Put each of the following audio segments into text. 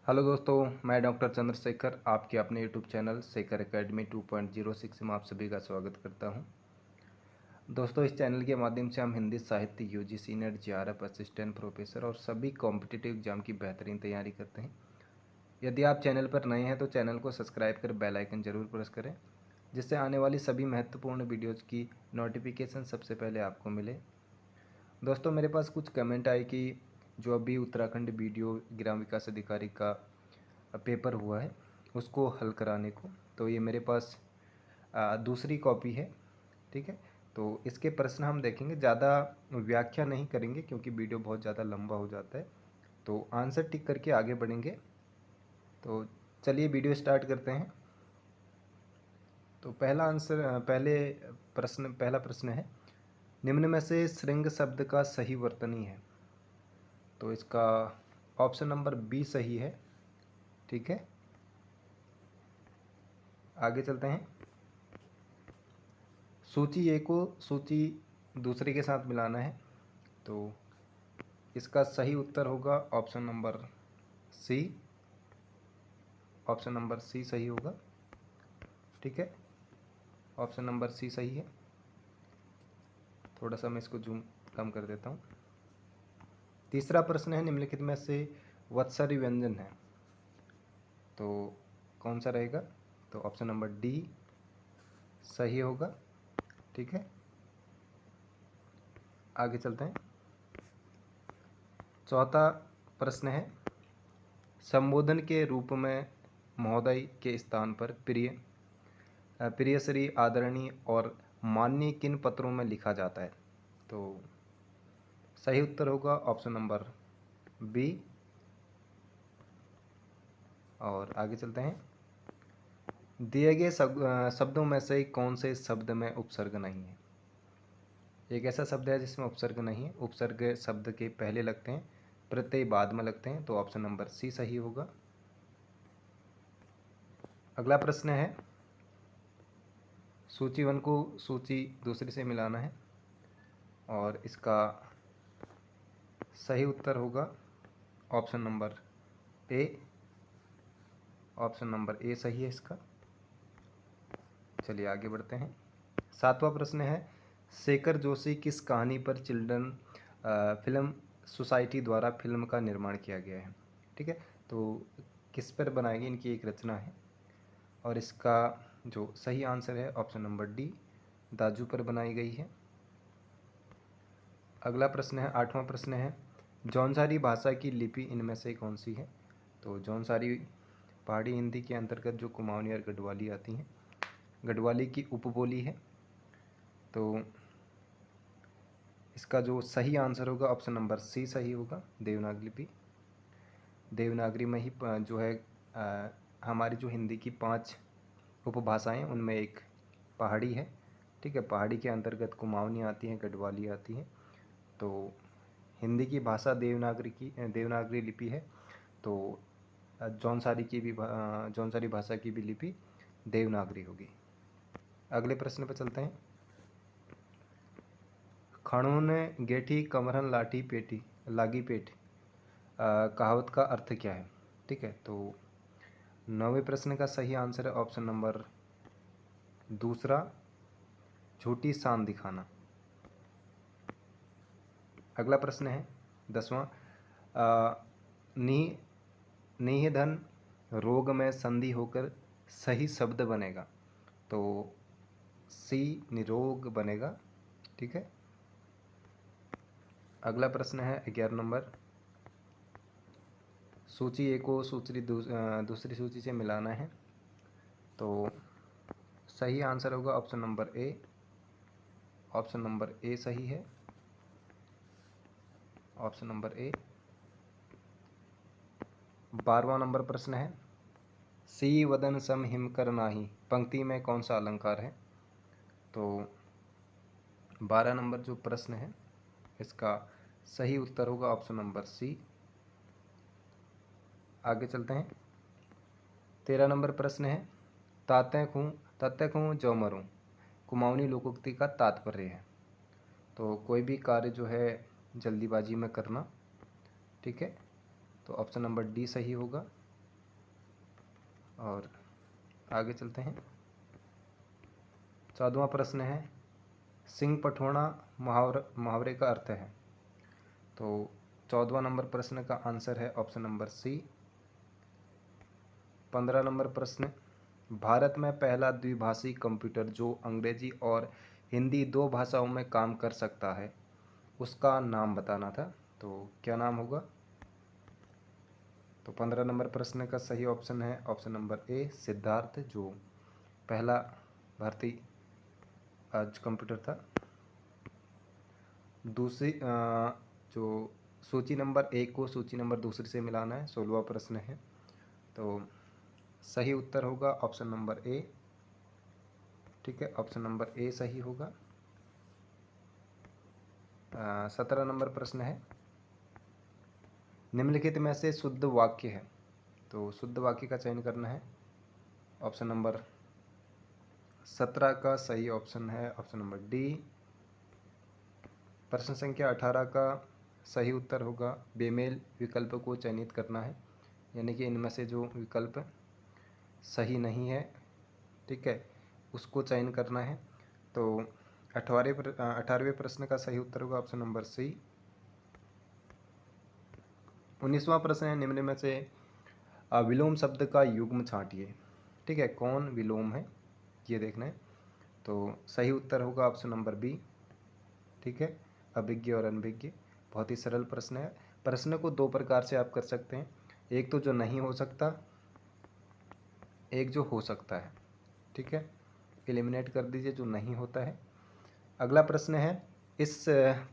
Hello दोस्तों, मैं doctor Chandrashekhar आपके अपने यूट्यूब चैनल शेखर एकेडमी 2.06 में आप सभी का स्वागत करता हूं। दोस्तों, इस चैनल के माध्यम से हम हिंदी साहित्य UGC net JRF assistant professor और सभी कॉम्पिटिटिव एग्जाम की बेहतरीन तैयारी करते हैं। यदि आप चैनल पर नए हैं तो चैनल को सब्सक्राइब कर बेल आइकन जरूर प्रेस करें, जिससे आने वाली सभी महत्वपूर्ण वीडियोज़ की नोटिफिकेशन सबसे पहले आपको मिले। दोस्तों, मेरे पास कुछ कमेंट आए कि जो अभी उत्तराखंड वीडियो ग्राम विकास अधिकारी का पेपर हुआ है उसको हल कराने को, तो ये मेरे पास दूसरी कॉपी है। ठीक है, तो इसके प्रश्न हम देखेंगे, ज़्यादा व्याख्या नहीं करेंगे क्योंकि वीडियो बहुत ज़्यादा लंबा हो जाता है। तो आंसर टिक करके आगे बढ़ेंगे। तो चलिए वीडियो स्टार्ट करते हैं। तो पहला प्रश्न है, निम्न में से श्रृंग शब्द का सही वर्तनी है। तो इसका ऑप्शन नंबर बी सही है। ठीक है, आगे चलते हैं। सूची ए को सूची दूसरे के साथ मिलाना है, तो इसका सही उत्तर होगा option number C. Option number C सही होगा। ठीक है, ऑप्शन नंबर सी सही है। थोड़ा सा मैं इसको जूम कम कर देता हूँ। तीसरा प्रश्न है, निम्नलिखित में से वत्सरी व्यंजन है, तो कौन सा रहेगा? तो ऑप्शन नंबर डी सही होगा। ठीक है, आगे चलते हैं। चौथा प्रश्न है, संबोधन के रूप में महोदय के स्थान पर प्रिय श्री, आदरणीय और माननीय किन पत्रों में लिखा जाता है? तो सही उत्तर होगा ऑप्शन नंबर बी। और आगे चलते हैं। दिए गए शब्दों में से कौन से शब्द में उपसर्ग नहीं है? एक ऐसा शब्द है जिसमें उपसर्ग नहीं है। उपसर्ग शब्द के पहले लगते हैं, प्रत्यय बाद में लगते हैं, तो ऑप्शन नंबर सी सही होगा। अगला प्रश्न है, सूची 1 को सूची दूसरे से मिलाना है और इसका सही उत्तर होगा option number A. Option number A सही है इसका। चलिए आगे बढ़ते हैं। सातवां प्रश्न है, शेखर जोशी किस कहानी पर चिल्ड्रन फिल्म सोसाइटी द्वारा फिल्म का निर्माण किया गया है? ठीक है, तो किस पर बनाई गई, इनकी एक रचना है और इसका जो सही आंसर है ऑप्शन नंबर डी, दाजू पर बनाई गई है। अगला प्रश्न है, आठवां प्रश्न है, जौनसारी भाषा की लिपि इनमें से कौन सी है? तो जौनसारी पहाड़ी हिंदी के अंतर्गत जो कुमाऊनी और गढ़वाली आती हैं, गढ़वाली की उपबोली है। तो इसका जो सही आंसर होगा ऑप्शन नंबर सी सही होगा, देवनागरी लिपि। देवनागरी में ही जो है हमारी जो हिंदी की 5 उपभाषाएं उनमें एक पहाड़ी है। ठीक है, पहाड़ी के अंतर्गत कुमाऊनी आती हैं, गढ़वाली आती हैं। तो हिंदी की भाषा देवनागरी लिपि है। तो जौनसारी भाषा की भी लिपि देवनागरी होगी। अगले प्रश्न पर चलते हैं। खड़ोने गेठी कमरन लाठी पेटी लागी पेट कहावत का अर्थ क्या है? ठीक है, तो 9वें प्रश्न का सही आंसर है ऑप्शन नंबर दूसरा, झूठी शान दिखाना। अगला प्रश्न है 10वां, निधन रोग में संधि होकर सही शब्द बनेगा, तो सी निरोग बनेगा। ठीक है, अगला प्रश्न है 11 नंबर, सूची ए को दूसरी सूची से मिलाना है, तो सही आंसर होगा option number A. Option number A सही है। Option number A. 12वां नंबर प्रश्न है, सी वदन सम हिम कर नाही पंक्ति में कौन सा अलंकार है? तो 12 नंबर जो प्रश्न है इसका सही उत्तर होगा ऑप्शन नंबर सी। आगे चलते हैं। 13 नंबर प्रश्न है, ताते खूँ जो मरूँ कुमाऊनी लोकोक्ति का तात्पर्य है। तो कोई भी कार्य जो है जल्दीबाजी में करना। ठीक है, तो ऑप्शन नंबर डी सही होगा। और आगे चलते हैं। 14वां प्रश्न है, सिंह पठोणा मुहावरे का अर्थ है। तो 14वां नंबर प्रश्न का आंसर है ऑप्शन नंबर सी। 15 नंबर प्रश्न, भारत में पहला द्विभाषी कंप्यूटर जो अंग्रेजी और हिंदी 2 भाषाओं में काम कर सकता है, उसका नाम बताना था। तो क्या नाम होगा? तो 15 नंबर प्रश्न का सही ऑप्शन है ऑप्शन नंबर ए, सिद्धार्थ, जो पहला भारतीय आज कंप्यूटर था। दूसरी जो सूची नंबर 1 को सूची नंबर दूसरी से मिलाना है, 16वां प्रश्न है। तो सही उत्तर होगा ऑप्शन नंबर ए। ठीक है, ऑप्शन नंबर ए सही होगा। 17 नंबर प्रश्न है, निम्नलिखित में से शुद्ध वाक्य है। तो शुद्ध वाक्य का चयन करना है। ऑप्शन नंबर 17 का सही ऑप्शन है ऑप्शन नंबर डी। प्रश्न संख्या 18 का सही उत्तर होगा बेमेल विकल्प को चयनित करना है, यानी कि इनमें से जो विकल्प सही नहीं है, ठीक है, उसको चयन करना है। तो 18वें प्रश्न का सही उत्तर होगा ऑप्शन नंबर सी। 19वां प्रश्न है, निम्न में से विलोम शब्द का युग्म छांटिए। ठीक है, कौन विलोम है ये देखना है। तो सही उत्तर होगा ऑप्शन नंबर बी। ठीक है, अभिज्ञ और अनभिज्ञ। बहुत ही सरल प्रश्न है। प्रश्न को 2 प्रकार से आप कर सकते हैं, एक तो जो नहीं हो सकता, एक जो हो सकता है। ठीक है, एलिमिनेट कर दीजिए जो नहीं होता है। अगला प्रश्न है, इस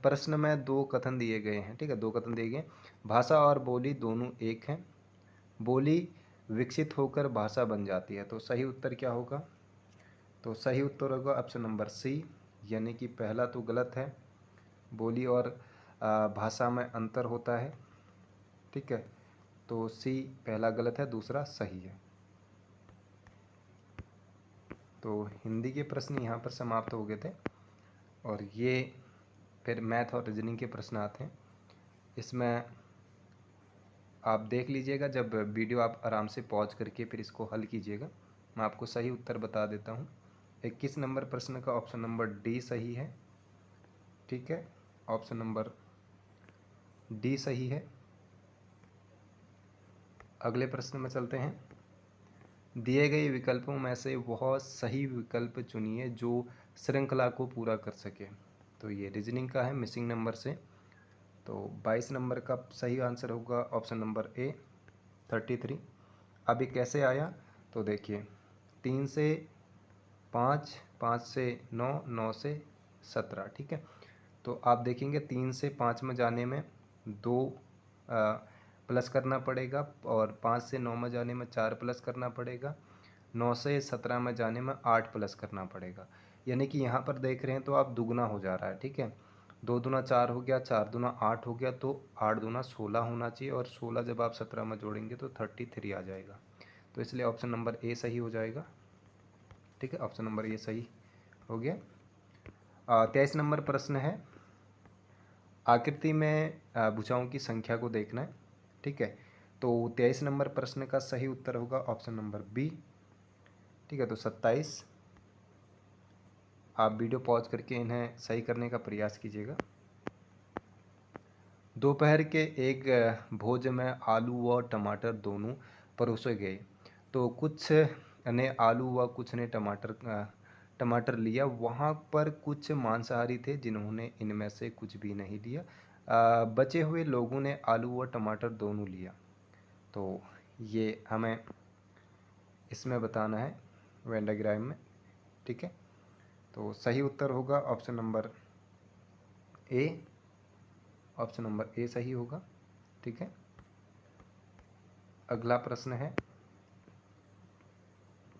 प्रश्न में 2 कथन दिए गए हैं। ठीक है, 2 कथन दिए गए, भाषा और बोली दोनों एक हैं, बोली विकसित होकर भाषा बन जाती है। तो सही उत्तर क्या होगा? तो सही उत्तर होगा ऑप्शन नंबर सी, यानी कि पहला तो गलत है, बोली और भाषा में अंतर होता है। ठीक है, तो सी पहला गलत है, दूसरा सही है। तो हिंदी के प्रश्न यहाँ पर समाप्त हो गए थे और ये फिर मैथ और रीजनिंग के प्रश्न आते हैं। इसमें आप देख लीजिएगा, जब वीडियो आप आराम से पॉज करके फिर इसको हल कीजिएगा। मैं आपको सही उत्तर बता देता हूँ। 21 नंबर प्रश्न का ऑप्शन नंबर डी सही है। ठीक है, ऑप्शन नंबर डी सही है। अगले प्रश्न में चलते हैं। दिए गए विकल्पों में से वह सही विकल्प चुनिए जो श्रृंखला को पूरा कर सके। तो ये रीजनिंग का है, मिसिंग नंबर से। तो 22 नंबर का सही आंसर होगा ऑप्शन नंबर ए, 33। अब ये कैसे आया? तो देखिए, 3 से 5, 5 से 9, 9 से 17। ठीक है, तो आप देखेंगे 3 से 5 में जाने में 2 प्लस करना पड़ेगा और 5 से 9 में जाने में 4 प्लस करना पड़ेगा, 9 से 17 में जाने में 8 प्लस करना पड़ेगा। यानी कि यहाँ पर देख रहे हैं तो आप दुगना हो जा रहा है। ठीक है, 2 दूना 4 हो गया, 4 दूना 8 हो गया, तो 8 दूना 16 होना चाहिए और 16 जब आप 17 में जोड़ेंगे तो 33 आ जाएगा। तो इसलिए ऑप्शन नंबर ए सही हो जाएगा। ठीक है, ऑप्शन नंबर ए सही हो गया। 23 नंबर प्रश्न है, आकृति में भुजाओं की संख्या को देखना है। ठीक है, तो 23 नंबर प्रश्न का सही उत्तर होगा ऑप्शन नंबर बी। ठीक है, तो 27। आप वीडियो पॉज करके इन्हें सही करने का प्रयास कीजिएगा। दोपहर के एक भोज में आलू व टमाटर दोनों परोसे गए, तो कुछ ने आलू व कुछ ने टमाटर लिया। वहाँ पर कुछ मांसाहारी थे जिन्होंने इनमें से कुछ भी नहीं लिया। बचे हुए लोगों ने आलू व टमाटर दोनों लिया। तो ये हमें इसमें बताना है वेन डायग्राम में। ठीक है, तो सही उत्तर होगा option number A. Option number A सही होगा। ठीक है, अगला प्रश्न है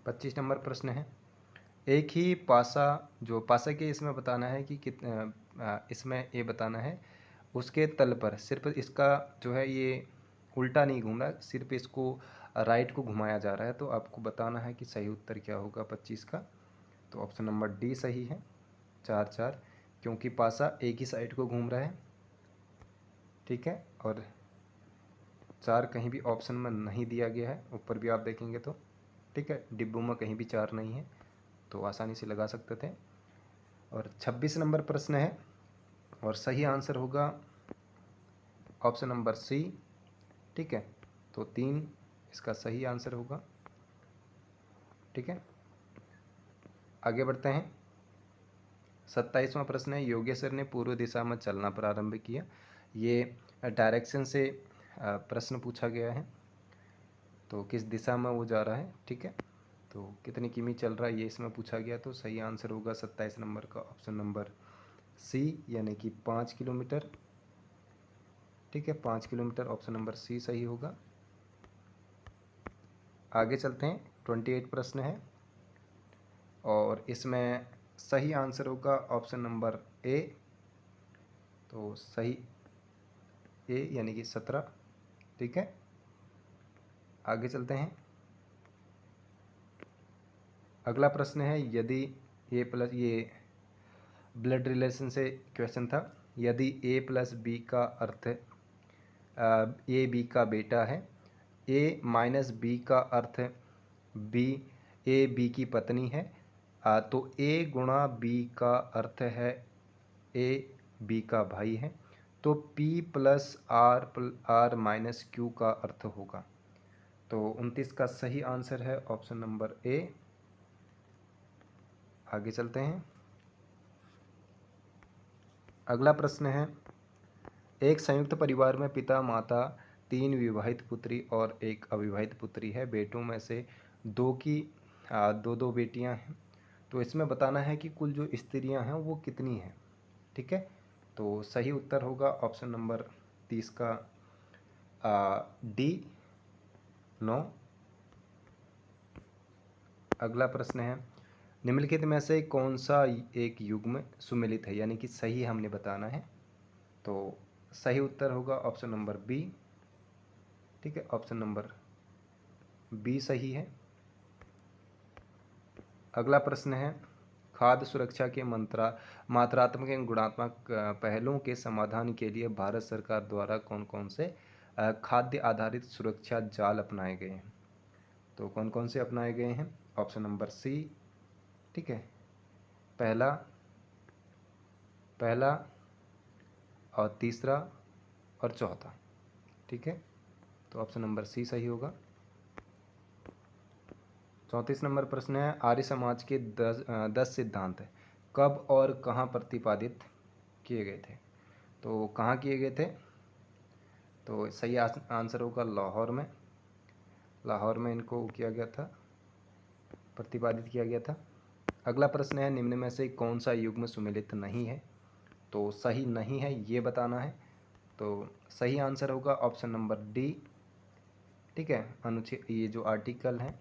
25 नंबर प्रश्न है, एक ही पासा, जो पासा के इसमें बताना है कि इसमें ये बताना है उसके तल पर सिर्फ इसका जो है ये उल्टा नहीं घूम रहा, सिर्फ इसको राइट को घुमाया जा रहा है। तो आपको बताना है कि सही उत्तर क्या होगा 25 का। तो ऑप्शन नंबर डी सही है, 4 4, क्योंकि पासा एक ही साइड को घूम रहा है। ठीक है, और 4 कहीं भी ऑप्शन में नहीं दिया गया है, ऊपर भी आप देखेंगे तो। ठीक है, डिब्बों में कहीं भी 4 नहीं है, तो आसानी से लगा सकते थे। और 26 नंबर प्रश्न है और सही आंसर होगा ऑप्शन नंबर सी। ठीक है, तो 3 इसका सही आंसर होगा। ठीक है, आगे बढ़ते हैं। 27वां प्रश्न है, योगेश्वर ने पूर्व दिशा में चलना प्रारंभ किया। ये डायरेक्शन से प्रश्न पूछा गया है, तो किस दिशा में वो जा रहा है। ठीक है, तो कितनी किमी चल रहा है ये इसमें पूछा गया, तो सही आंसर होगा 27 नंबर का ऑप्शन नंबर सी, यानी कि 5 किलोमीटर। ठीक है, 5 किलोमीटर, ऑप्शन नंबर सी सही होगा। आगे चलते हैं। 28 प्रश्न है और इसमें सही आंसर होगा ऑप्शन नंबर ए, तो सही ए यानी कि 17। ठीक है, आगे चलते हैं। अगला प्रश्न है, यदि ए प्लस, ये ब्लड रिलेशन से क्वेश्चन था, यदि ए प्लस बी का अर्थ ए बी का बेटा है, ए माइनस बी का अर्थ बी ए बी की पत्नी है, तो ए गुणा बी का अर्थ है ए बी का भाई है, तो P plus R minus Q का अर्थ होगा। तो 29 का सही आंसर है ऑप्शन नंबर ए। आगे चलते हैं। अगला प्रश्न है, एक संयुक्त परिवार में पिता माता, 3 विवाहित पुत्री और 1 अविवाहित पुत्री है। बेटों में से 2 की 2 बेटियां हैं, तो इसमें बताना है कि कुल जो स्त्रियां हैं वो कितनी हैं। ठीक है, तो सही उत्तर होगा ऑप्शन नंबर 30 का डी, 9। अगला प्रश्न है, निम्नलिखित में से कौन सा एक युग्म सुमेलित है, यानी कि सही हमने बताना है। तो सही उत्तर होगा ऑप्शन नंबर बी। ठीक है, ऑप्शन नंबर बी सही है। अगला प्रश्न है, खाद्य सुरक्षा के मात्रात्मक एवं गुणात्मक पहलुओं के समाधान के लिए भारत सरकार द्वारा कौन कौन से खाद्य आधारित सुरक्षा जाल अपनाए गए हैं। तो कौन कौन से अपनाए गए हैं, ऑप्शन नंबर सी। ठीक है, पहला और तीसरा और चौथा। ठीक है, तो ऑप्शन नंबर सी सही होगा। 34 नंबर प्रश्न है, आर्य समाज के 10 सिद्धांत कब और कहाँ प्रतिपादित किए गए थे। तो कहाँ किए गए थे, तो सही आंसर होगा लाहौर में। लाहौर में इनको किया गया था, प्रतिपादित किया गया था। अगला प्रश्न है, निम्न में से कौन सा युग्म सुमेलित नहीं है। तो सही नहीं है ये बताना है, तो सही आंसर होगा ऑप्शन नंबर डी। ठीक है, अनुच्छेद, ये जो आर्टिकल है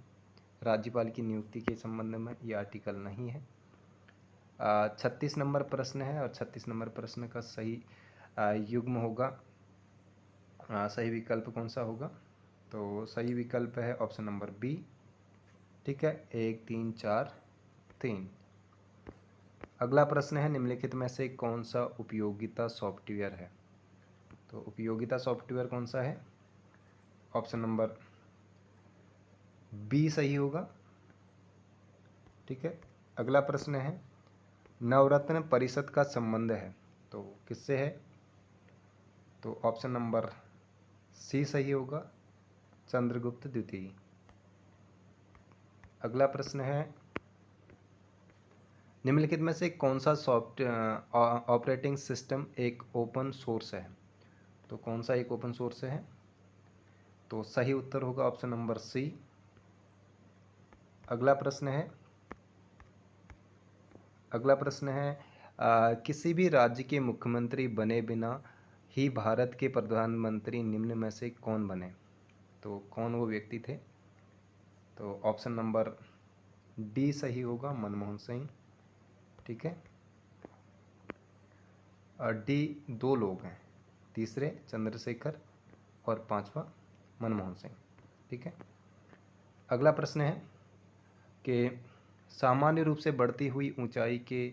राज्यपाल की नियुक्ति के संबंध में, ये आर्टिकल नहीं है। 36 नंबर प्रश्न है और 36 नंबर प्रश्न का सही युग्म होगा, सही विकल्प कौन सा होगा। तो सही विकल्प है ऑप्शन नंबर बी। ठीक है, 1 3 4 3। अगला प्रश्न है, निम्नलिखित में से कौन सा उपयोगिता सॉफ्टवेयर है। तो उपयोगिता सॉफ्टवेयर कौन सा है, ऑप्शन नंबर बी सही होगा। ठीक है, अगला प्रश्न है, नवरत्न परिषद का संबंध है तो किससे है। तो ऑप्शन नंबर सी सही होगा, चंद्रगुप्त द्वितीय। अगला प्रश्न है, निम्नलिखित में से कौन सा ऑपरेटिंग सिस्टम एक ओपन सोर्स है। तो कौन सा एक ओपन सोर्स है, तो सही उत्तर होगा ऑप्शन नंबर सी। अगला प्रश्न है, किसी भी राज्य के मुख्यमंत्री बने बिना ही भारत के प्रधानमंत्री निम्न में से कौन बने। तो कौन वो व्यक्ति थे। तो ऑप्शन नंबर डी सही होगा, मनमोहन सिंह। ठीक है, डी 2 लोग हैं, तीसरे चंद्रशेखर और 5वां मनमोहन सिंह। ठीक है, अगला प्रश्न है कि सामान्य रूप से बढ़ती हुई ऊंचाई के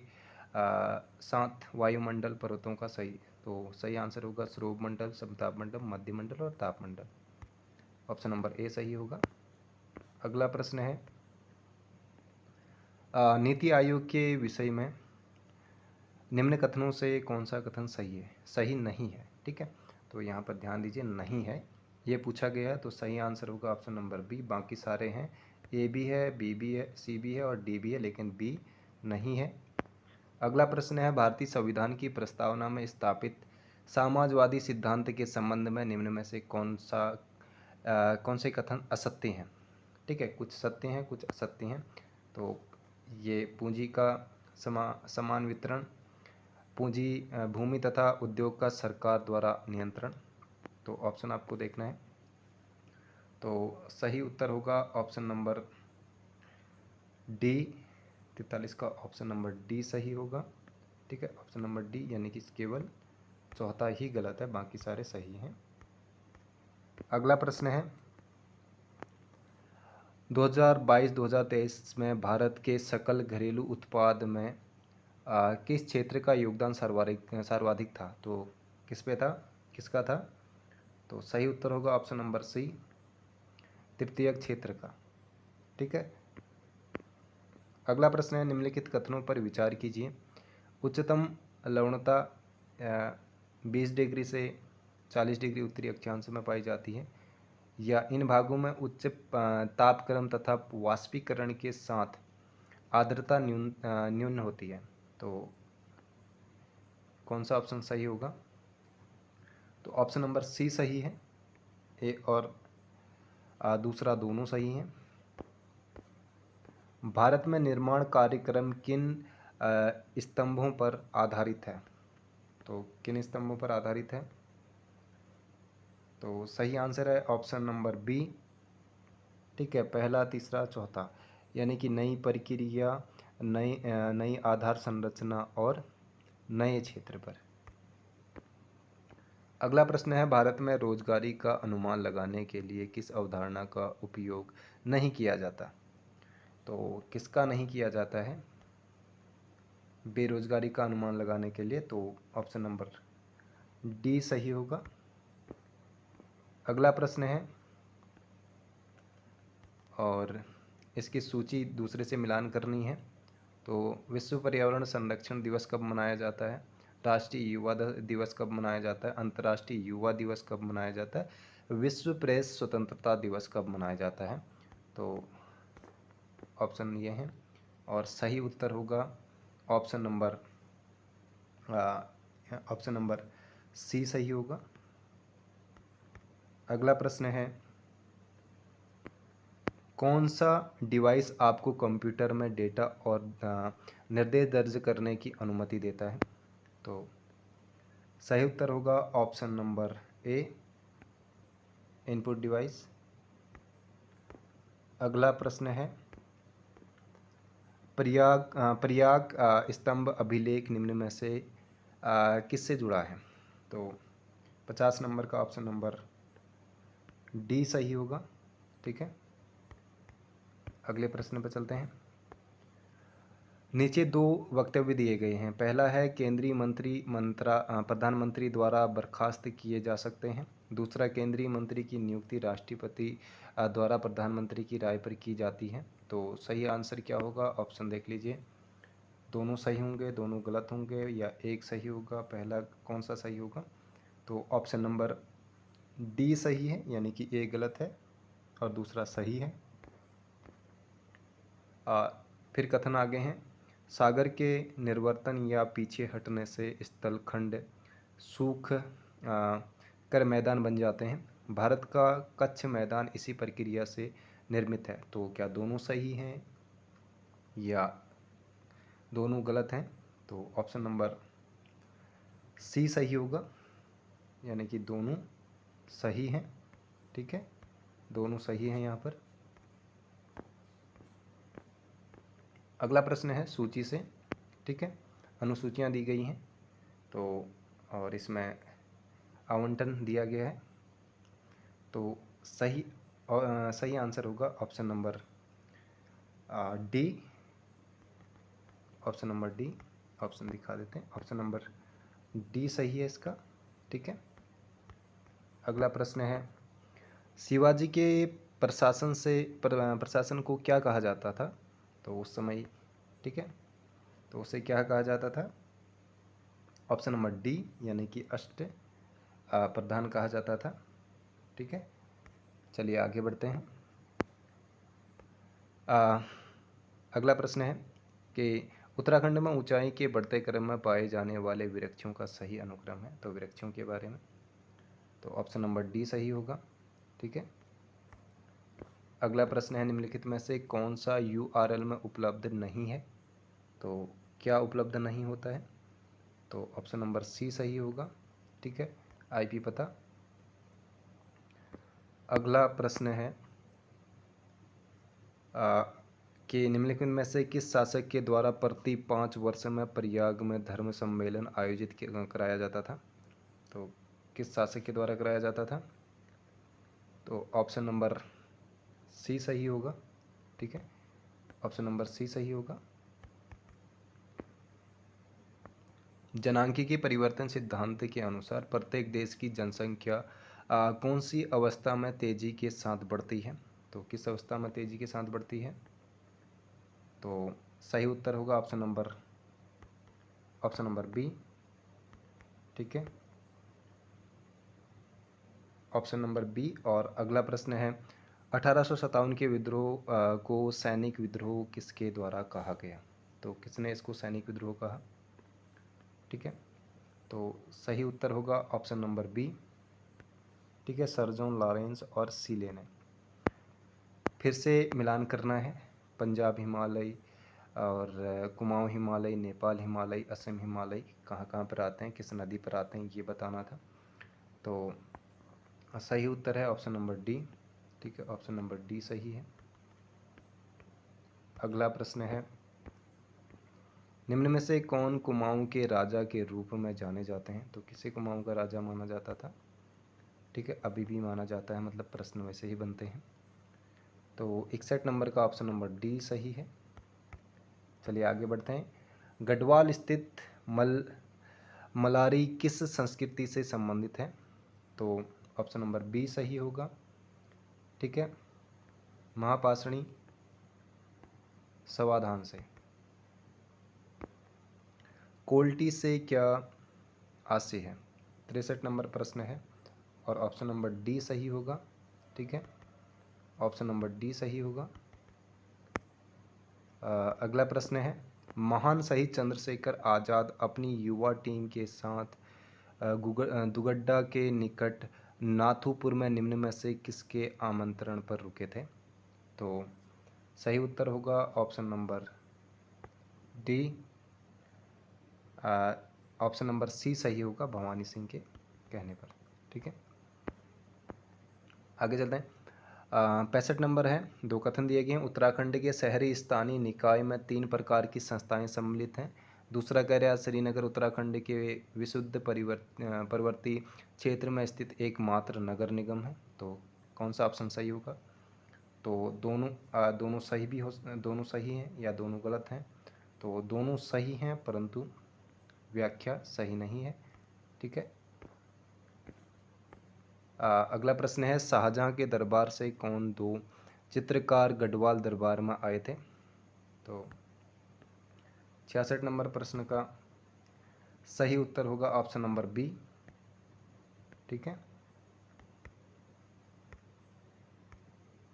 साथ वायुमंडल पर्वतों का सही, तो सही आंसर होगा सरोव मंडल, समताप मंडल, मध्य मंडल और ताप मंडल। ऑप्शन नंबर ए सही होगा। अगला प्रश्न है नीति आयोग के विषय में निम्न कथनों से कौन सा कथन सही है? सही नहीं है। ठीक है, तो यहाँ पर ध्यान दीजिए, नहीं है ये पूछा गया है, तो सही आंसर होगा ऑप्शन नंबर बी। बाकी सारे हैं, ए भी है, बी भी है, सी भी है और डी भी है, लेकिन बी नहीं है। अगला प्रश्न है भारतीय संविधान की प्रस्तावना में स्थापित समाजवादी सिद्धांत के संबंध में निम्न में से कौन से कथन असत्य हैं? ठीक है, कुछ सत्य हैं, कुछ असत्य हैं। तो ये पूंजी का समान वितरण, पूंजी भूमि तथा उद्योग का सरकार द्वारा नियंत्रण, तो ऑप्शन आपको देखना है। तो सही उत्तर होगा ऑप्शन नंबर डी, 43 का ऑप्शन नंबर डी सही होगा। ठीक है, ऑप्शन नंबर डी, यानी कि केवल चौथा ही गलत है, बाकी सारे सही हैं। अगला प्रश्न है 2022-2023 में भारत के सकल घरेलू उत्पाद में किस क्षेत्र का योगदान सर्वाधिक था? तो किस पे था, किसका था? तो सही उत्तर होगा ऑप्शन नंबर सी, तृतीयक क्षेत्र का। ठीक है, अगला प्रश्न है निम्नलिखित कथनों पर विचार कीजिए। उच्चतम लवणता 20 डिग्री से 40 डिग्री उत्तरी अक्षांश में पाई जाती है, या इन भागों में उच्च तापक्रम तथा वाष्पीकरण के साथ आर्द्रता न्यून होती है। तो कौन सा ऑप्शन सही होगा? तो ऑप्शन नंबर सी सही है, ए और दूसरा दोनों सही हैं। भारत में निर्माण कार्यक्रम किन स्तंभों पर आधारित है? तो किन स्तंभों पर आधारित है? तो सही आंसर है ऑप्शन नंबर बी। ठीक है, पहला, तीसरा, चौथा, यानी कि नई प्रक्रिया, नई आधार संरचना और नए क्षेत्र पर। अगला प्रश्न है भारत में रोजगारी का अनुमान लगाने के लिए किस अवधारणा का उपयोग नहीं किया जाता? तो किसका नहीं किया जाता है बेरोजगारी का अनुमान लगाने के लिए? तो ऑप्शन नंबर डी सही होगा। अगला प्रश्न है और इसकी सूची दूसरे से मिलान करनी है। तो विश्व पर्यावरण संरक्षण दिवस कब मनाया जाता है? राष्ट्रीय युवा दिवस कब मनाया जाता है? अंतर्राष्ट्रीय युवा दिवस कब मनाया जाता है? विश्व प्रेस स्वतंत्रता दिवस कब मनाया जाता है? तो ऑप्शन ये हैं और सही उत्तर होगा ऑप्शन नंबर सी सही होगा। अगला प्रश्न है कौन सा डिवाइस आपको कंप्यूटर में डेटा और निर्देश दर्ज करने की अनुमति देता है? तो सही उत्तर होगा ऑप्शन नंबर ए, इनपुट डिवाइस। अगला प्रश्न है प्रयाग स्तंभ अभिलेख निम्न में से किससे जुड़ा है? तो 50 नंबर का ऑप्शन नंबर डी सही होगा। ठीक है, अगले प्रश्न पर चलते हैं। नीचे दो वक्तव्य दिए गए हैं। पहला है केंद्रीय प्रधानमंत्री द्वारा बर्खास्त किए जा सकते हैं। दूसरा, केंद्रीय मंत्री की नियुक्ति राष्ट्रपति द्वारा प्रधानमंत्री की राय पर की जाती है। तो सही आंसर क्या होगा? ऑप्शन देख लीजिए, दोनों सही होंगे, दोनों गलत होंगे, या एक सही होगा? पहला कौन सा सही होगा? तो ऑप्शन नंबर डी सही है, यानी कि ए गलत है और दूसरा सही है। फिर कथन आगे हैं, सागर के निर्वर्तन या पीछे हटने से स्थलखंड सूख कर मैदान बन जाते हैं। भारत का कच्छ मैदान इसी प्रक्रिया से निर्मित है। तो क्या दोनों सही हैं या दोनों गलत हैं? तो ऑप्शन नंबर सी सही होगा, यानी कि दोनों सही हैं। ठीक है, दोनों सही हैं यहाँ पर। अगला प्रश्न है सूची से। ठीक है, अनुसूचियाँ दी गई हैं तो और इसमें आवंटन दिया गया है। तो सही आंसर होगा option number D. Option number D, option दिखा देते हैं, ऑप्शन नंबर डी सही है इसका। ठीक है, अगला प्रश्न है शिवाजी के प्रशासन को क्या कहा जाता था तो उस समय, ठीक है, तो उसे क्या कहा जाता था? ऑप्शन नंबर डी यानी कि अष्ट प्रधान कहा जाता था, ठीक है। चलिए आगे बढ़ते हैं। अगला प्रश्न है कि उत्तराखंड में ऊंचाई के बढ़ते क्रम में पाए जाने वाले वृक्षों का सही अनुक्रम है, तो वृक्षों के बारे में, तो ऑप्शन नंबर डी सही होगा, ठीक है। अगला प्रश्न है निम्नलिखित में से कौन सा यूआरएल में उपलब्ध नहीं है, तो क्या उपलब्ध नहीं होता है? तो ऑप्शन नंबर सी सही होगा, ठीक है, आईपी पता। अगला प्रश्न है कि निम्नलिखित में से किस शासक के द्वारा प्रति 5 वर्ष में प्रयाग में धर्म सम्मेलन आयोजित कराया जाता था, तो किस शासक के द्वारा कराया जाता था? तो ऑप्शन नंबर सी सही होगा, ठीक है, ऑप्शन नंबर सी सही होगा। जनांकीय परिवर्तन सिद्धांत के अनुसार प्रत्येक देश की जनसंख्या कौन सी अवस्था में तेजी के साथ बढ़ती है, तो किस अवस्था में तेजी के साथ बढ़ती है? तो सही उत्तर होगा ऑप्शन नंबर बी, ठीक है, ऑप्शन नंबर बी। और अगला प्रश्न है 1857 के विद्रोह को सैनिक विद्रोह किसके द्वारा कहा गया, तो किसने इसको सैनिक विद्रोह कहा, ठीक है, तो सही उत्तर होगा ऑप्शन नंबर बी, ठीक है, सर जॉन लॉरेंस और सीले ने। फिर से मिलान करना है, पंजाब हिमालय और कुमाऊं हिमालय, नेपाल हिमालय, असम हिमालय कहाँ कहाँ पर आते हैं, किस नदी पर आते हैं, ये बताना था। तो सही उत्तर है ऑप्शन नंबर डी, ठीक है, ऑप्शन नंबर डी सही है। अगला प्रश्न है निम्न में से कौन कुमाऊं के राजा के रूप में जाने जाते हैं, तो किसे कुमाऊं का राजा माना जाता था, ठीक है, अभी भी माना जाता है, मतलब प्रश्न वैसे ही बनते हैं। तो 61 नंबर का ऑप्शन नंबर डी सही है। चलिए आगे बढ़ते हैं। गढ़वाल स्थित मलारी किस संस्कृति से संबंधित है, तो ऑप्शन नंबर बी सही होगा, ठीक है, महापाषाणी समाधान से। कोल्टी से क्या आशय है, 63 नंबर प्रश्न है और ऑप्शन नंबर डी सही होगा, ठीक है, ऑप्शन नंबर डी सही होगा। अगला प्रश्न है महान शहीद चंद्रशेखर आज़ाद अपनी युवा टीम के साथ दुगड्डा के निकट नाथुपुर में निम्न में से किसके आमंत्रण पर रुके थे, तो सही उत्तर होगा option number D, option number C सही होगा, भवानी सिंह के कहने पर, ठीक है। आगे चलते हैं। 65 नंबर है, दो कथन दिए गए हैं। उत्तराखंड के शहरी स्थानीय निकाय में 3 प्रकार की संस्थाएं सम्मिलित हैं। दूसरा कह रहा है श्रीनगर उत्तराखंड के विशुद्ध पर्वतीय क्षेत्र में स्थित एकमात्र नगर निगम है, तो कौन सा ऑप्शन सही होगा? तो दोनों सही भी दोनों सही हैं या दोनों गलत हैं, तो दोनों सही हैं परंतु व्याख्या सही नहीं है, ठीक है। अगला प्रश्न है शाहजहां के दरबार से कौन 2 चित्रकार गढ़वाल दरबार में आए थे, तो 66 नंबर प्रश्न का सही उत्तर होगा ऑप्शन नंबर बी, ठीक है।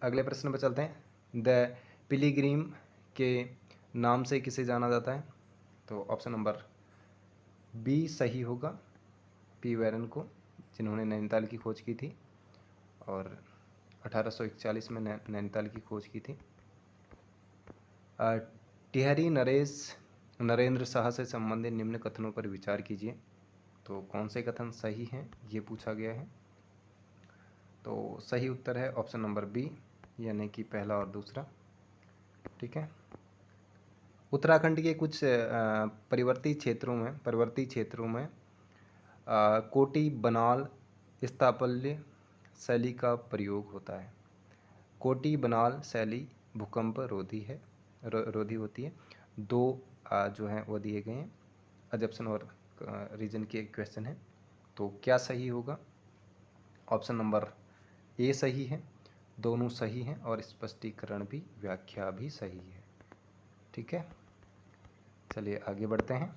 अगले प्रश्न पर चलते हैं। द पिलीग्रीम के नाम से किसे जाना जाता है, तो ऑप्शन नंबर बी सही होगा, पी वैरन को, जिन्होंने नैनीताल की खोज की थी और 1841 में नैनीताल की खोज की थी। टिहरी नरेंद्र शाह से संबंधित निम्न कथनों पर विचार कीजिए, तो कौन से कथन सही हैं ये पूछा गया है, तो सही उत्तर है ऑप्शन नंबर बी यानी कि पहला और दूसरा, ठीक है। उत्तराखंड के कुछ पर्वतीय क्षेत्रों में कोटी बनाल स्थापत्य शैली का प्रयोग होता है। कोटी बनाल शैली भूकंप रोधी होती है। 2 जो हैं वो दिए गए हैं, अजप्शन और रीजन के क्वेश्चन है, तो क्या सही होगा? ऑप्शन नंबर ए सही है, दोनों सही हैं और स्पष्टीकरण भी, व्याख्या भी सही है। ठीक है, चलिए आगे बढ़ते हैं।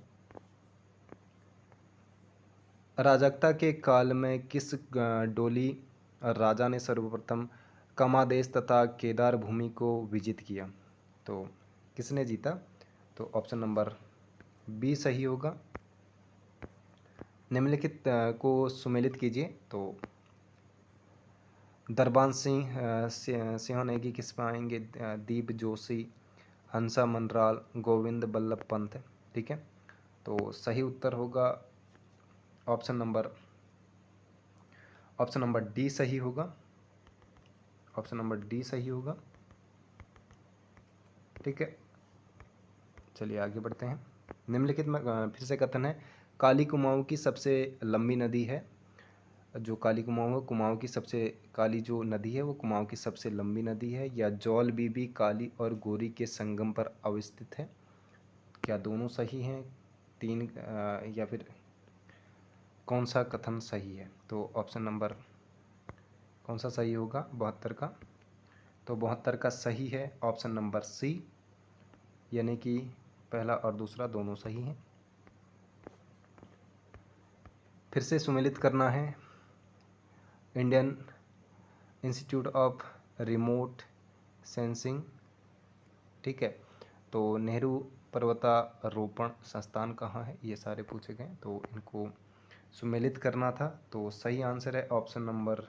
अराजकता के काल में किस डोली राजा ने सर्वप्रथम कमादेश तथा केदार भूमि को विजित किया? तो किसने जीता? तो ऑप्शन नंबर बी सही होगा। निम्नलिखित को सुमेलित कीजिए। तो दरबान सिंह नेगी किस पाएंगे? दीप जोशी, हंसा मनराल, गोविंद बल्लभ पंत। ठीक है, तो सही उत्तर होगा ऑप्शन नंबर डी सही होगा। ऑप्शन नंबर डी सही होगा। ठीक है, चलिए आगे बढ़ते हैं। निम्नलिखित में फिर से कथन है, काली कुमाऊं की सबसे लंबी नदी है। जो काली कुमाऊं है, कुमाऊं की सबसे काली जो नदी है वो कुमाऊं की सबसे लंबी नदी है, या जौल बीबी काली और गोरी के संगम पर अवस्थित है। क्या दोनों सही हैं? तीन या फिर कौन सा कथन सही है? तो ऑप्शन नंबर कौन सा सही होगा 72 का? तो 72 का सही है ऑप्शन नंबर सी, यानी कि पहला और दूसरा दोनों सही हैं। फिर से सुमेलित करना है। Indian institute of remote sensing. ठीक है, तो नेहरू पर्वतारोपण संस्थान कहाँ है? ये सारे पूछे गए, तो इनको सुमेलित करना था। तो सही आंसर है ऑप्शन नंबर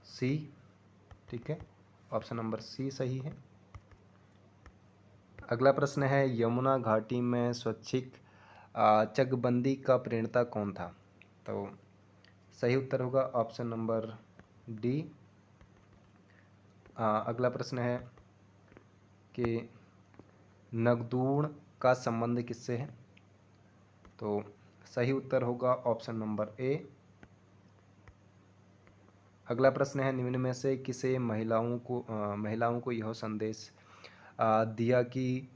सी। ठीक है, ऑप्शन नंबर सी सही है। अगला प्रश्न है, यमुना घाटी में स्वैच्छिक चकबंदी का प्रणेता कौन था? तो सही उत्तर होगा ऑप्शन नंबर डी। अगला प्रश्न है कि नगदूण का संबंध किससे है? तो सही उत्तर होगा ऑप्शन नंबर ए। अगला प्रश्न है, निम्न में से किसे महिलाओं को यह संदेश दिया कि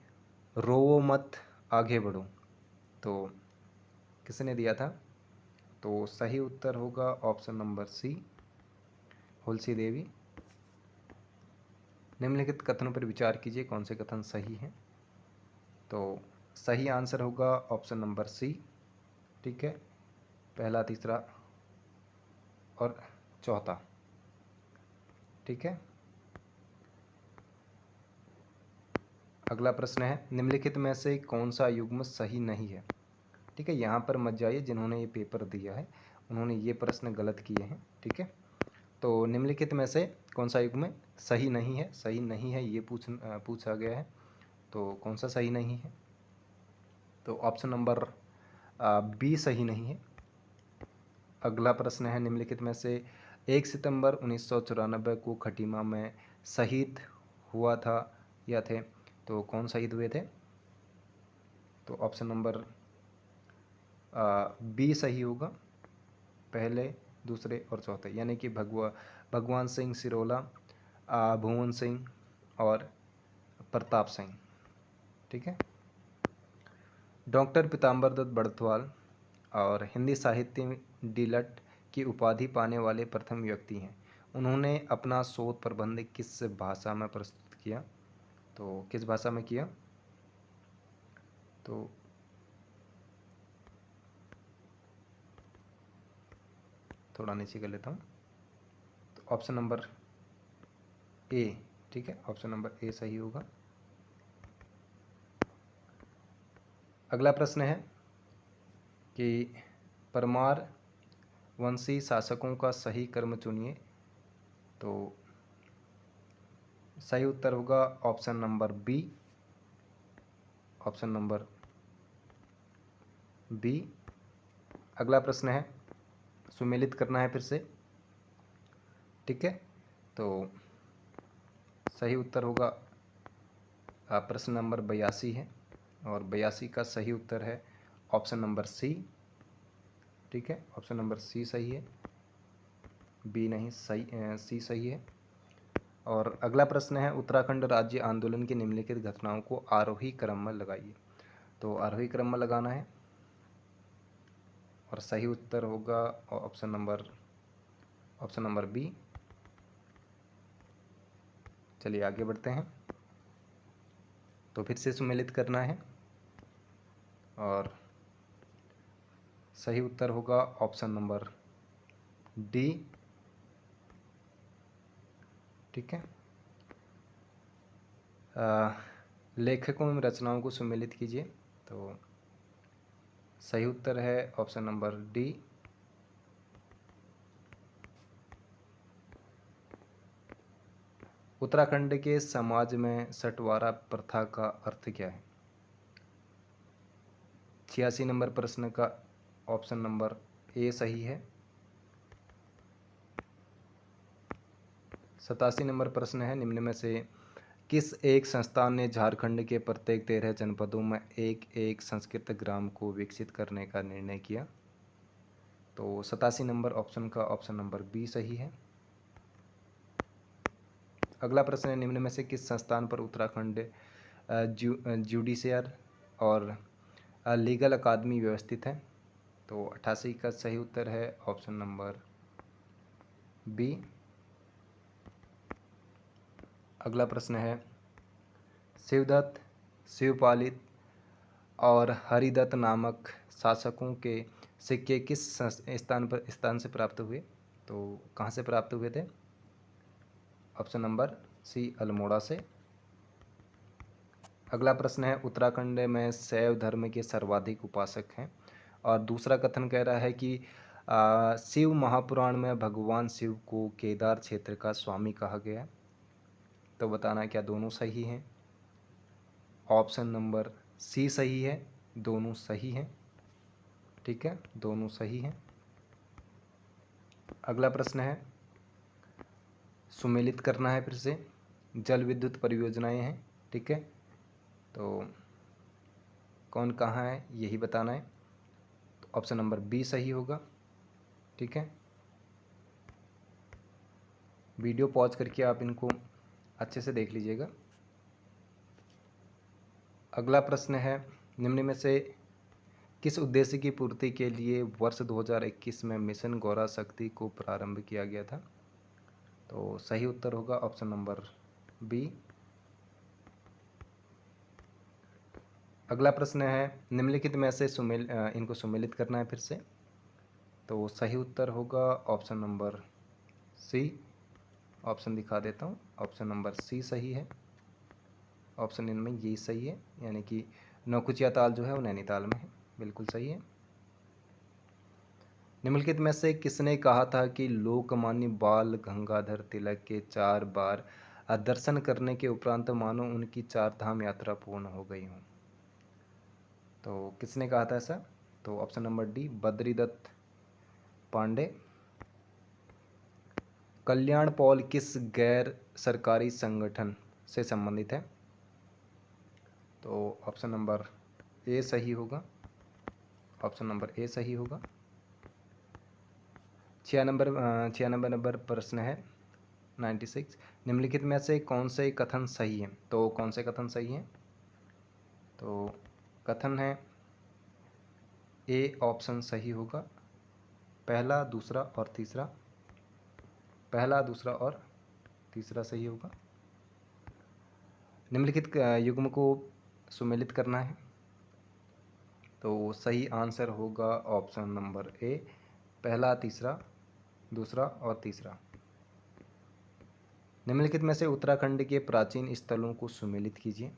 रोवो मत, आगे बढ़ो? तो किसने दिया था? तो सही उत्तर होगा ऑप्शन नंबर सी, हुलसी देवी। निम्नलिखित कथनों पर विचार कीजिए, कौन से कथन सही हैं? तो सही आंसर होगा ऑप्शन नंबर सी। ठीक है, पहला, तीसरा और चौथा। ठीक है, अगला प्रश्न है, निम्नलिखित में से कौन सा युग्म सही नहीं है? ठीक है, यहाँ पर मत जाइए, जिन्होंने ये पेपर दिया है उन्होंने ये प्रश्न गलत किए हैं। ठीक है, तो निम्नलिखित में से कौन सा युग्म सही नहीं है? सही नहीं है ये पूछा गया है, तो कौन सा सही नहीं है? तो ऑप्शन नंबर बी सही नहीं है। अगला प्रश्न है, निम्नलिखित में से 1 सितंबर 1994 को खटीमा में शहीद हुआ था या थे? तो कौन शहीद हुए थे? तो ऑप्शन नंबर बी सही होगा, पहले, दूसरे और चौथे, यानी कि भगवान सिंह सिरोला, भुवन सिंह और प्रताप सिंह। ठीक है, डॉक्टर पीताम्बर दत्त बड़थवाल और हिंदी साहित्य डीलट की उपाधि पाने वाले प्रथम व्यक्ति हैं। उन्होंने अपना शोध प्रबंध किस भाषा में प्रस्तुत किया? तो किस भाषा में किया? तो थोड़ा नीचे कर लेता हूँ। तो ऑप्शन नंबर ए। ठीक है, ऑप्शन नंबर ए सही होगा। अगला प्रश्न है कि परमार वंशी शासकों का सही क्रम चुनिए। तो सही उत्तर होगा option number B. Option number B. अगला प्रश्न है, सुमेलित करना है फिर से। ठीक है, तो सही उत्तर होगा प्रश्न नंबर 82 है, और 82 का सही उत्तर है ऑप्शन नंबर सी। ठीक है, ऑप्शन नंबर सी सही है, बी नहीं, सही सी सही है। और अगला प्रश्न है, उत्तराखंड राज्य आंदोलन की निम्नलिखित घटनाओं को आरोही क्रम में लगाइए। तो आरोही क्रम में लगाना है, और सही उत्तर होगा ऑप्शन नंबर बी। चलिए आगे बढ़ते हैं। तो फिर से सुमेलित करना है और सही उत्तर होगा ऑप्शन नंबर डी। ठीक है। लेखकों एवं रचनाओं को सुमेलित कीजिए। तो सही उत्तर है ऑप्शन नंबर डी। उत्तराखंड के समाज में सटवारा प्रथा का अर्थ क्या है? 86 नंबर प्रश्न का ऑप्शन नंबर ए सही है। 87 नंबर प्रश्न है, निम्न में से किस एक संस्थान ने झारखंड के प्रत्येक 13 जनपदों में एक एक संस्कृत ग्राम को विकसित करने का निर्णय किया? तो 87 नंबर ऑप्शन का ऑप्शन नंबर बी सही है। अगला प्रश्न है, निम्न में से किस संस्थान पर उत्तराखंड जुडिशियल और लीगल अकादमी व्यवस्थित है? तो 88 का सही उत्तर है ऑप्शन नंबर बी। अगला प्रश्न है, शिवदत्त, शिवपालित और हरिदत्त नामक शासकों के सिक्के किस स्थान से प्राप्त हुए? तो कहाँ से प्राप्त हुए थे? ऑप्शन नंबर सी अल्मोड़ा से। अगला प्रश्न है, उत्तराखंड में शैव धर्म के सर्वाधिक उपासक हैं और दूसरा कथन कह रहा है कि शिव महापुराण में भगवान शिव को केदार क्षेत्र का स्वामी कहा गया। तो बताना है क्या दोनों सही हैं? ऑप्शन नंबर सी सही है, दोनों सही हैं। ठीक है, दोनों सही हैं। अगला प्रश्न है, सुमेलित करना है फिर से, जल विद्युत परियोजनाएं हैं। ठीक है, तो कौन कहाँ है यही बताना है। तो ऑप्शन नंबर बी सही होगा। ठीक है, वीडियो पॉज करके आप इनको अच्छे से देख लीजिएगा। अगला प्रश्न है, निम्न में से किस उद्देश्य की पूर्ति के लिए वर्ष 2021 में मिशन गौरा शक्ति को प्रारंभ किया गया था? तो सही उत्तर होगा ऑप्शन नंबर बी। अगला प्रश्न है, निम्नलिखित में से इनको सुमेलित करना है फिर से। तो सही उत्तर होगा ऑप्शन नंबर सी। ऑप्शन दिखा देता हूँ, ऑप्शन नंबर सी सही है। ऑप्शन इनमें यही सही है, यानी कि नौकुचिया ताल जो है वो नैनीताल में है। बिल्कुल सही है। निम्नलिखित में से किसने कहा था कि लोकमान्य बाल गंगाधर तिलक के 4 बार दर्शन करने के उपरांत मानो उनकी 4 धाम यात्रा पूर्ण हो गई हो? तो किसने कहा था ऐसा? तो option number D, Badridatt Pande. Kalyan Paul किस गैर सरकारी संगठन से संबंधित है? तो ऑप्शन नंबर ए सही होगा। ऑप्शन नंबर ए सही होगा। 96 नंबर प्रश्न है 96, निम्नलिखित में से कौन से कथन सही है? तो कौन से कथन सही हैं? तो कथन है ए ऑप्शन सही होगा, पहला, दूसरा और तीसरा। पहला, दूसरा और तीसरा सही होगा। निम्नलिखित युग्म को सुमेलित करना है। तो सही आंसर होगा ऑप्शन नंबर ए, पहला, तीसरा, दूसरा और तीसरा। निम्नलिखित में से उत्तराखंड के प्राचीन स्थलों को सुमेलित कीजिए।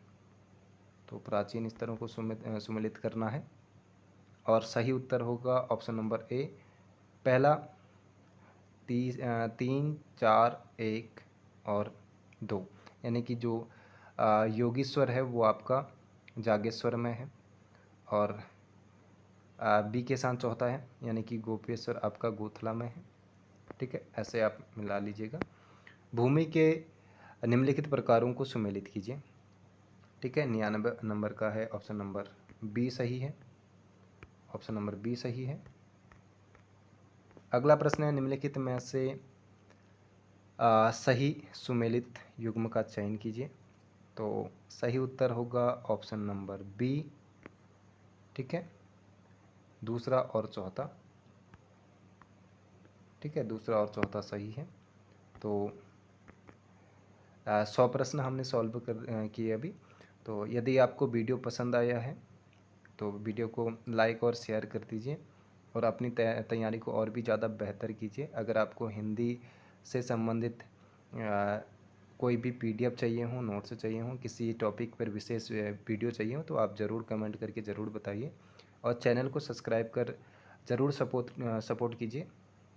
तो प्राचीन स्थलों को सुमेलित करना है और सही उत्तर होगा ऑप्शन नंबर ए, पहला, 3, 4, 1 और 2। यानी कि जो योगीश्वर है वो आपका जागेश्वर में है और बी के साथ चौथा है, यानी कि गोपेश्वर आपका गोथला में है। ठीक है, ऐसे आप मिला लीजिएगा। भूमि के निम्नलिखित प्रकारों को सुमेलित कीजिए। ठीक है, 99 नंबर का है, ऑप्शन नंबर बी सही है। ऑप्शन नंबर बी सही है। अगला प्रश्न है, निम्नलिखित में से सही सुमेलित युग्म का चयन कीजिए। तो सही उत्तर होगा ऑप्शन नंबर बी। ठीक है, दूसरा और चौथा। ठीक है, दूसरा और चौथा सही है। तो 100 प्रश्न हमने सॉल्व किए अभी। तो यदि आपको वीडियो पसंद आया है तो वीडियो को लाइक और शेयर कर दीजिए और अपनी तैयारी को और भी ज़्यादा बेहतर कीजिए। अगर आपको हिंदी से संबंधित कोई भी पीडीएफ चाहिए हो, नोट्स चाहिए हो, किसी टॉपिक पर विशेष वीडियो चाहिए हो तो आप ज़रूर कमेंट करके ज़रूर बताइए और चैनल को सब्सक्राइब कर ज़रूर सपोर्ट कीजिए।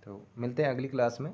तो मिलते हैं अगली क्लास में।